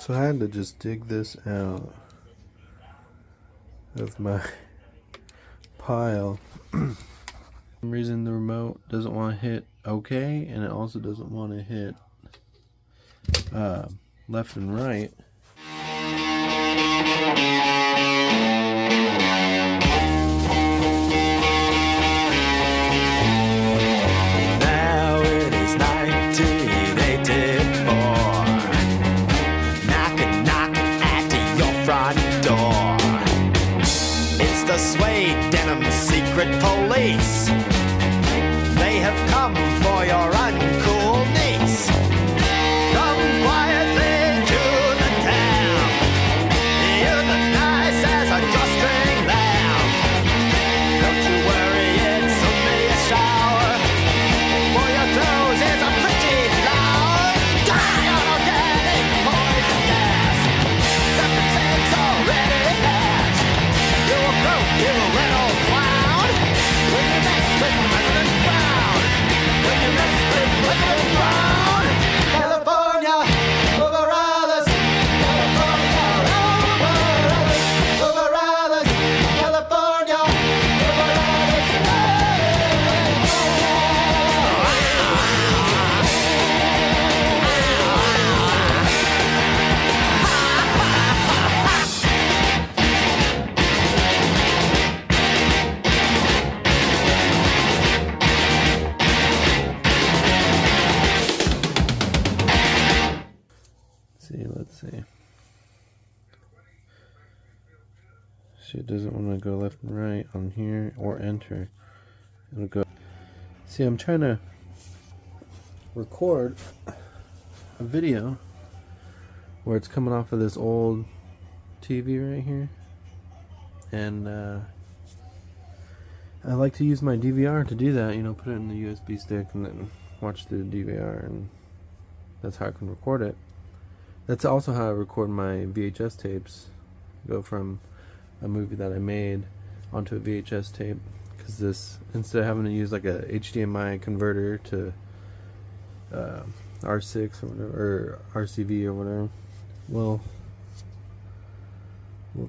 So I had to just dig this out of my pile. For some reason the remote doesn't want to hit OK, and it also doesn't want to hit left and right. Now it is 1984. Knocking at your front door. It's the suede denim secret police. They have come for your uncool niece. Come quietly to the town. You're the nice as a drawstring lamb. Don't you worry, it's only a shower. For your clothes is a pretty flower. Die on organic poison gas. Septic's already passed. You a broke, you a little clown. When you mess with President Brown. When you mess with President Brown. California, over others. California, over others. Over others. California, over others. Let's see. See, it doesn't want to go left and right on here or enter. It'll go. See, I'm trying to record a video where it's coming off of this old TV right here, and I like to use my DVR to do that. You know, put it in the USB stick and then watch the DVR, and that's how I can record it. That's also how I record my VHS tapes. Go from a movie that I made onto a VHS tape, because this, instead of having to use like a HDMI converter to R6 or whatever, or RCV or whatever, we'll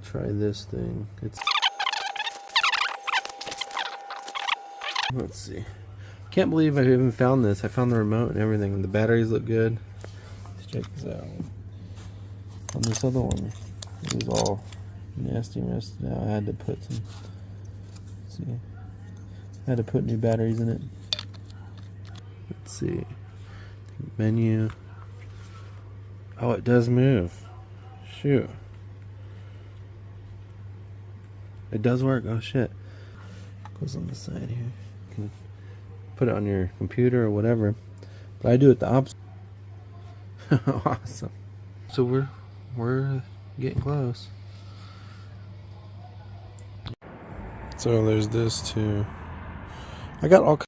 try this thing. Let's see. Can't believe I even found this. I found the remote and everything, and the batteries look good. Let's check this out. On this other one, it was all nasty messed out. I had to put some, let's see, I had to put new batteries in it. Let's see, menu. Oh, it does move. Shoot, it does work. Oh shit, goes on the side here. You can put it on your computer or whatever, but I do it the opposite. Awesome. So we're getting close. So there's this too. I got all.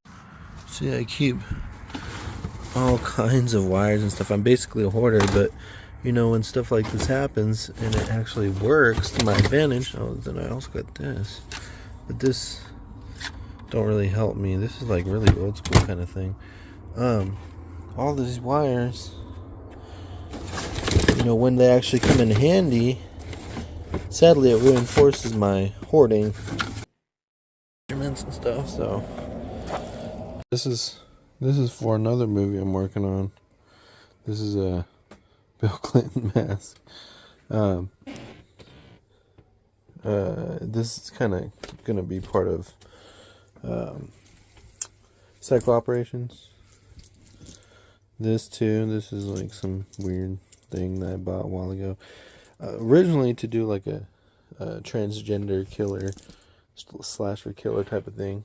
See, I keep all kinds of wires and stuff. I'm basically a hoarder, but you know, when stuff like this happens and it actually works to my advantage. Oh, then I also got this, but this don't really help me. This is like really old school kind of thing. All these wires, you know, when they actually come in handy, sadly it reinforces my hoarding instruments and stuff. So this is for another movie I'm working on. This is a Bill Clinton mask. This is kind of gonna be part of cycle operations. This too. This is like some weird thing that I bought a while ago. Originally to do like a transgender killer slasher killer type of thing.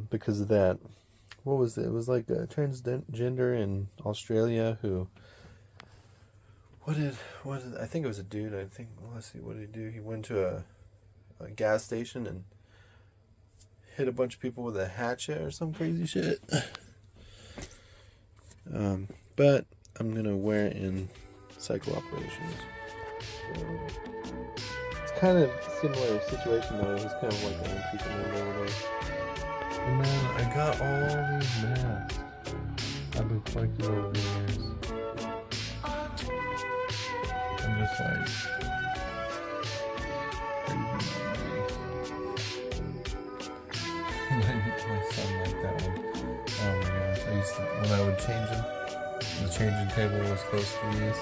Because of that. What was it? It was like a transgender in Australia who. What did I think it was a dude. I think, let's see, what did he do? He went to a gas station and hit a bunch of people with a hatchet or some crazy shit. But I'm gonna wear it in cycle operations. So, it's kind of a similar situation though. It's kind of like an antique or whatever. And then I got all these masks I've been collecting over the years. just like my son liked that one. Oh my gosh. I used to, when I would change them, the changing table was close to these.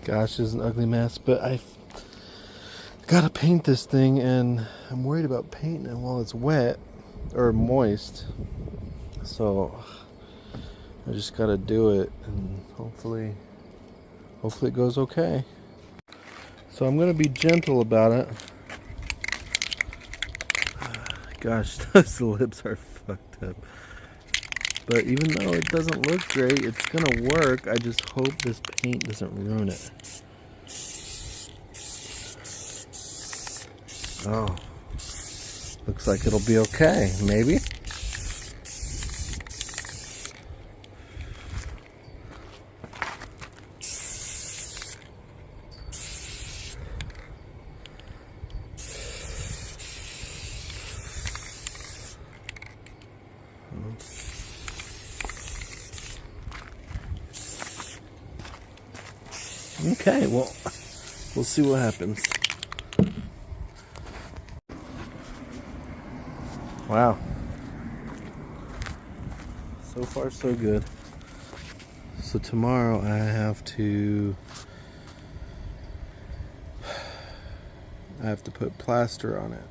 Gosh, this is an ugly mess, but I gotta paint this thing, and I'm worried about painting it while it's wet or moist. So I just gotta do it, and hopefully it goes okay. So I'm gonna be gentle about it. Gosh, those lips are fucked up. But even though it doesn't look great, it's gonna work. I just hope this paint doesn't ruin it. Oh, looks like it'll be okay, maybe. Okay, well, we'll see what happens. Wow. So far, so good. So tomorrow I have to put plaster on it.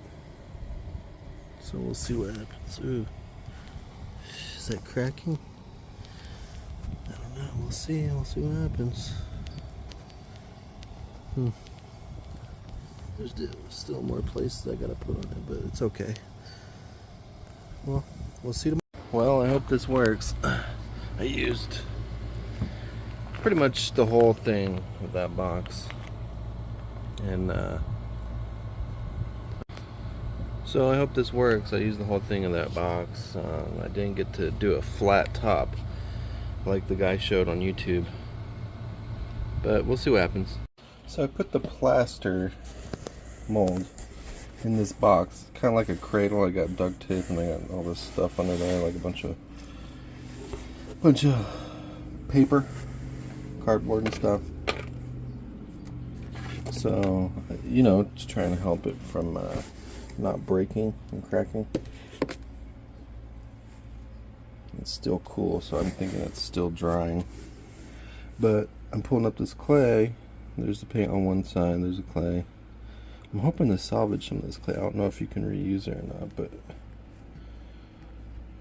So we'll see what happens. Ooh. Is that cracking? I don't know. We'll see. We'll see what happens. There's still more places I gotta put on it, but it's okay. Well, we'll see tomorrow. Well, I hope this works. I used pretty much the whole thing with that box. And so I hope this works. I used the whole thing in that box. I didn't get to do a flat top like the guy showed on YouTube, but we'll see what happens. So I put the plaster mold in this box, kind of like a cradle. I got duct tape and I got all this stuff under there, like a bunch of paper, cardboard and stuff. So, you know, just trying to help it from not breaking and cracking. It's still cool, so I'm thinking it's still drying. But I'm pulling up this clay. There's the paint on one side, there's the clay. I'm hoping to salvage some of this clay. I don't know if you can reuse it or not, but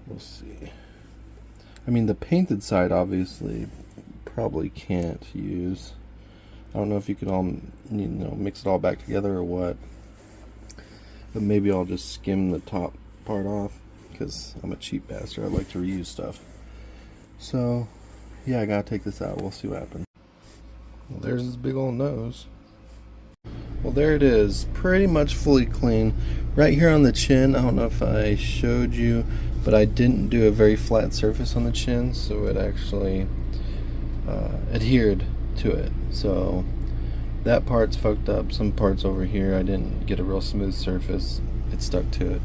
we'll see. I mean, the painted side obviously probably can't use. I don't know if you can all, you know, mix it all back together or what. But maybe I'll just skim the top part off, because I'm a cheap bastard. I like to reuse stuff. So, yeah, I gotta take this out. We'll see what happens. Well, there's this big old nose. Well, there it is. Pretty much fully clean. Right here on the chin, I don't know if I showed you, but I didn't do a very flat surface on the chin, so it actually adhered to it. So that part's fucked up. Some parts over here, I didn't get a real smooth surface. It stuck to it.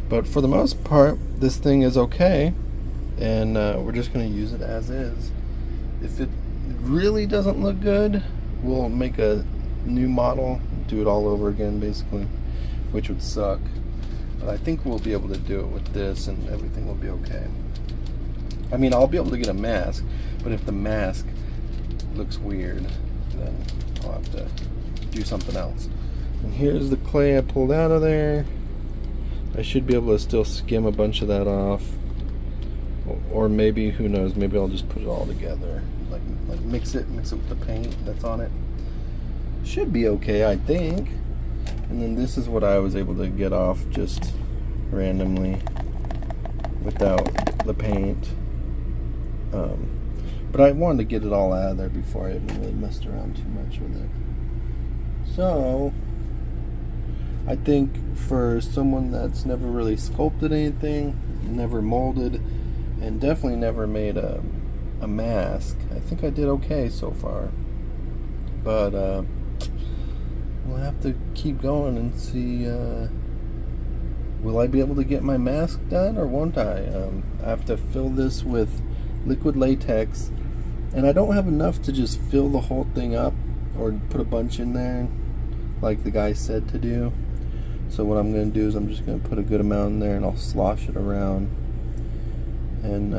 But for the most part, this thing is okay, and we're just going to use it as is. If it really doesn't look good, we'll make a new model, do it all over again basically, which would suck. But I think we'll be able to do it with this and everything will be okay. I mean, I'll be able to get a mask, but if the mask looks weird, then I'll have to do something else. And here's the clay I pulled out of there. I should be able to still skim a bunch of that off, or maybe, who knows, maybe I'll just put it all together, like mix it with the paint that's on it. Should be okay, I think. And then this is what I was able to get off just randomly without the paint. But I wanted to get it all out of there before I even really messed around too much with it. So I think for someone that's never really sculpted anything, never molded, and definitely never made a mask, I think I did okay so far. But we'll have to keep going and see, will I be able to get my mask done or won't I? I have to fill this with liquid latex, and I don't have enough to just fill the whole thing up or put a bunch in there like the guy said to do. So what I'm going to do is I'm just going to put a good amount in there and I'll slosh it around, and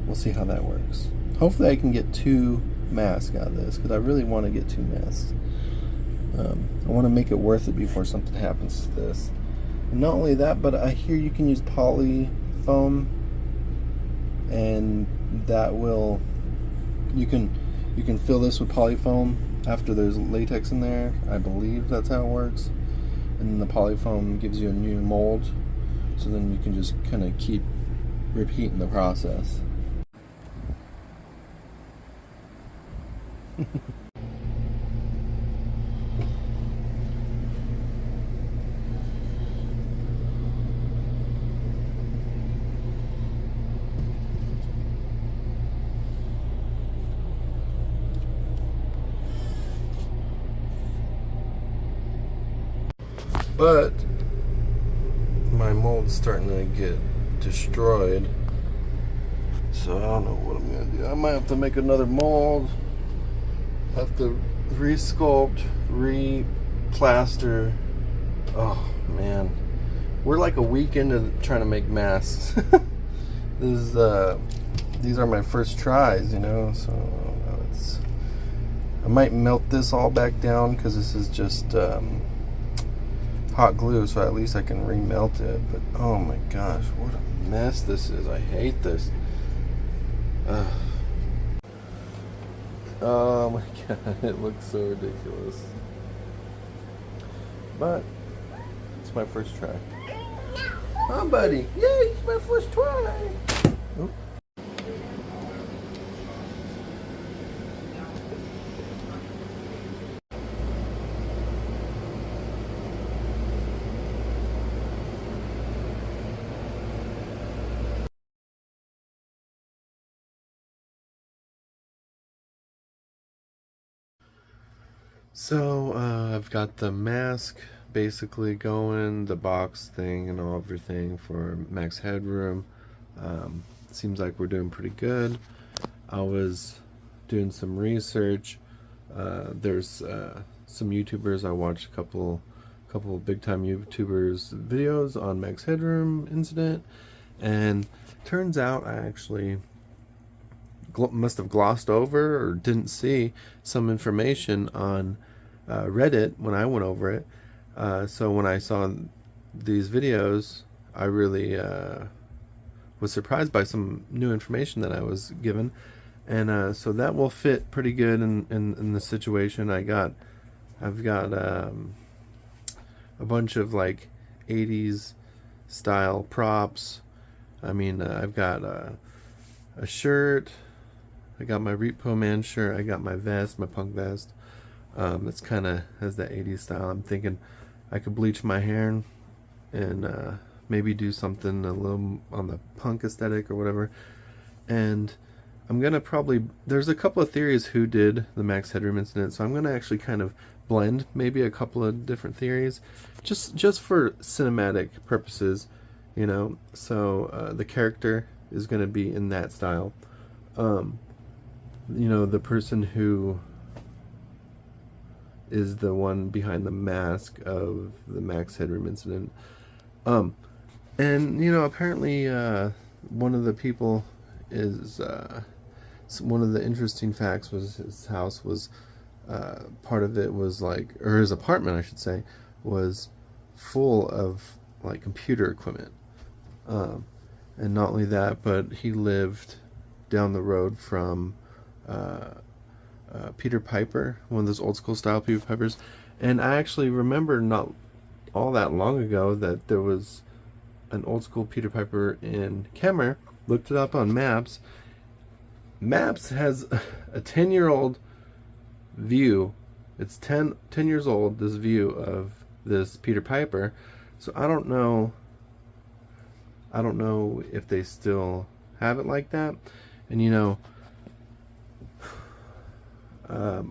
we'll see how that works. Hopefully I can get 2 masks out of this, because I really want to get 2 masks. I want to make it worth it before something happens to this. And not only that, but I hear you can use poly foam, and that will, you can fill this with poly foam after there's latex in there. I believe that's how it works. And the poly foam gives you a new mold, so then you can just kind of keep repeating the process. But my mold's starting to get destroyed, so I don't know what I'm gonna do. I might have to make another mold, have to re-sculpt, re-plaster. Oh man, we're like a week into trying to make masks. These are my first tries, you know, so I might melt this all back down, because this is just hot glue, so at least I can remelt it. But oh my gosh, what a mess this is. I hate this. Oh my god, it looks so ridiculous. But it's my first try. Oh buddy, yay, it's my first try. Oop. So I've got the mask basically going, the box thing and all everything for max headroom. Seems like we're doing pretty good. I was doing some research. There's some YouTubers. I watched a couple big time YouTubers videos on max headroom incident, and turns out I actually must have glossed over or didn't see some information on Reddit when I went over it. So when I saw these videos, I really was surprised by some new information that I was given, and so that will fit pretty good in the situation. I've got a bunch of like 80s style props. I mean, I've got a shirt. I got my Repo Man shirt. I got my vest, my punk vest. That's kind of has that 80s style. I'm thinking I could bleach my hair and maybe do something a little on the punk aesthetic or whatever. And I'm gonna probably, there's a couple of theories who did the Max Headroom incident, so I'm gonna actually kind of blend maybe a couple of different theories, just for cinematic purposes, you know. So the character is gonna be in that style. You know, the person who is the one behind the mask of the Max Headroom incident. And you know, apparently one of the people is one of the interesting facts was his house was part of it was like, or his apartment I should say, was full of like computer equipment. And not only that, but he lived down the road from Peter Piper, one of those old school style Peter Pipers. And I actually remember not all that long ago that there was an old school Peter Piper in Kemmer. Looked it up on Maps. Maps has a 10-year-old view. It's 10 years old, this view of this Peter Piper. So I don't know if they still have it like that. And you know,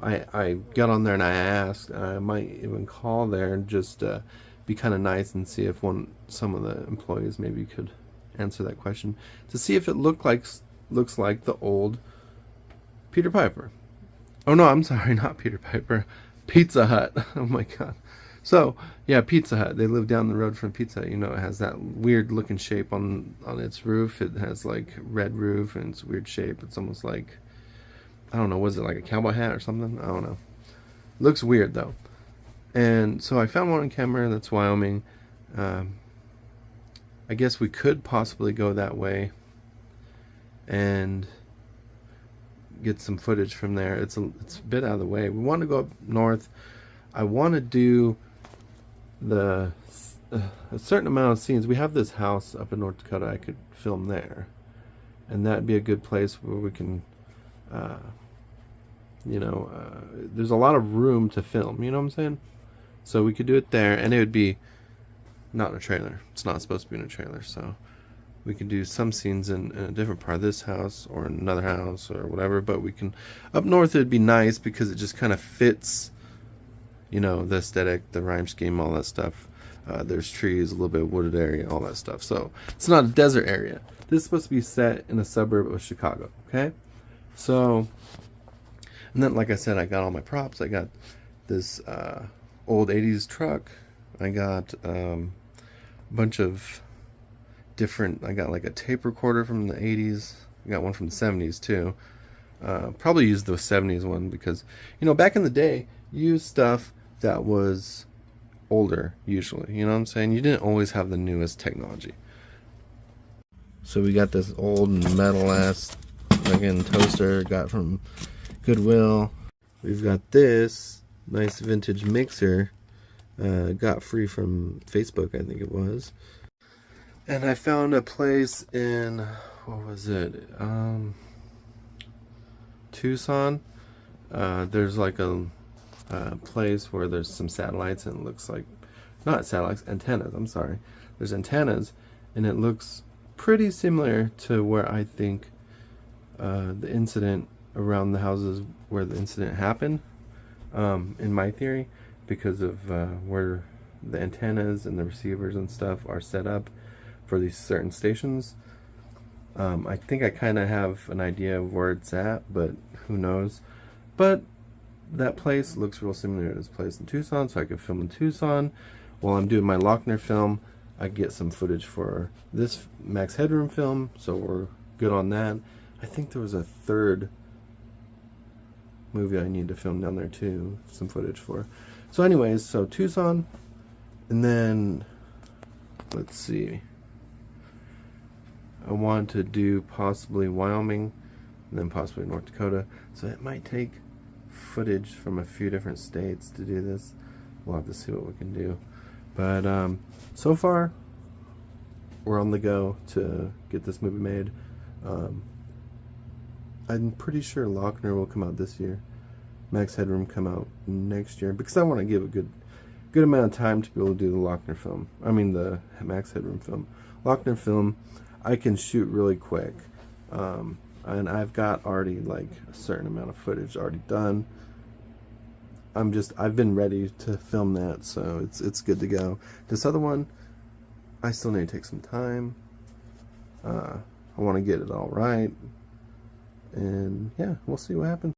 I got on there and I asked. I might even call there and just be kind of nice and see if some of the employees maybe could answer that question to see if it looks like the old Peter Piper. Oh no, I'm sorry, not Peter Piper. Pizza Hut. Oh my god. So yeah, Pizza Hut. They live down the road from Pizza Hut. You know, it has that weird looking shape on its roof. It has like red roof and it's a weird shape. It's almost like, I don't know, was it like a cowboy hat or something? I don't know. Looks weird though. And so I found one in Kemmer, that's Wyoming. I guess we could possibly go that way and get some footage from there. It's a bit out of the way. We want to go up north. I want to do a certain amount of scenes. We have this house up in North Dakota. I could film there, and that'd be a good place where we can there's a lot of room to film, you know what I'm saying? So we could do it there, and it would be not in a trailer. It's not supposed to be in a trailer, so we could do some scenes in a different part of this house or in another house or whatever. But we can, up north it'd be nice because it just kind of fits, you know, the aesthetic, the rhyme scheme, all that stuff. There's trees, a little bit of wooded area, all that stuff. So it's not a desert area. This is supposed to be set in a suburb of Chicago, okay? So, and then like I said, I got all my props. I got this old 80s truck. I got a bunch of different, I got like a tape recorder from the 80s. I got one from the 70s too. Probably used the 70s one because, you know, back in the day, you used stuff that was older usually. You know what I'm saying? You didn't always have the newest technology. So we got this old metal ass again toaster got from Goodwill. We've got this nice vintage mixer, got free from Facebook, I think it was. And I found a place in, what was it, Tucson. There's like a place where there's some satellites, and it looks like, not satellites, antennas, I'm sorry. There's antennas, and it looks pretty similar to where I think the incident, around the houses where the incident happened. in my theory, because of where the antennas and the receivers and stuff are set up for these certain stations. I think I kind of have an idea of where it's at, but who knows. But that place looks real similar to this place in Tucson, so I could film in Tucson. While I'm doing my Lochner film, I get some footage for this Max Headroom film, so we're good on that. I think there was a third movie I need to film down there too, some footage for. So anyways, so Tucson, and then let's see, I want to do possibly Wyoming, and then possibly North Dakota. So it might take footage from a few different states to do this. We'll have to see what we can do. But so far, we're on the go to get this movie made. I'm pretty sure Lochner will come out this year. Max Headroom come out next year, because I want to give a good amount of time to be able to do the Lochner film. I mean the Max Headroom film. Lochner film, I can shoot really quick, and I've got already like a certain amount of footage already done. I've been ready to film that, so it's good to go. This other one, I still need to take some time. I want to get it all right, and yeah, we'll see what happens.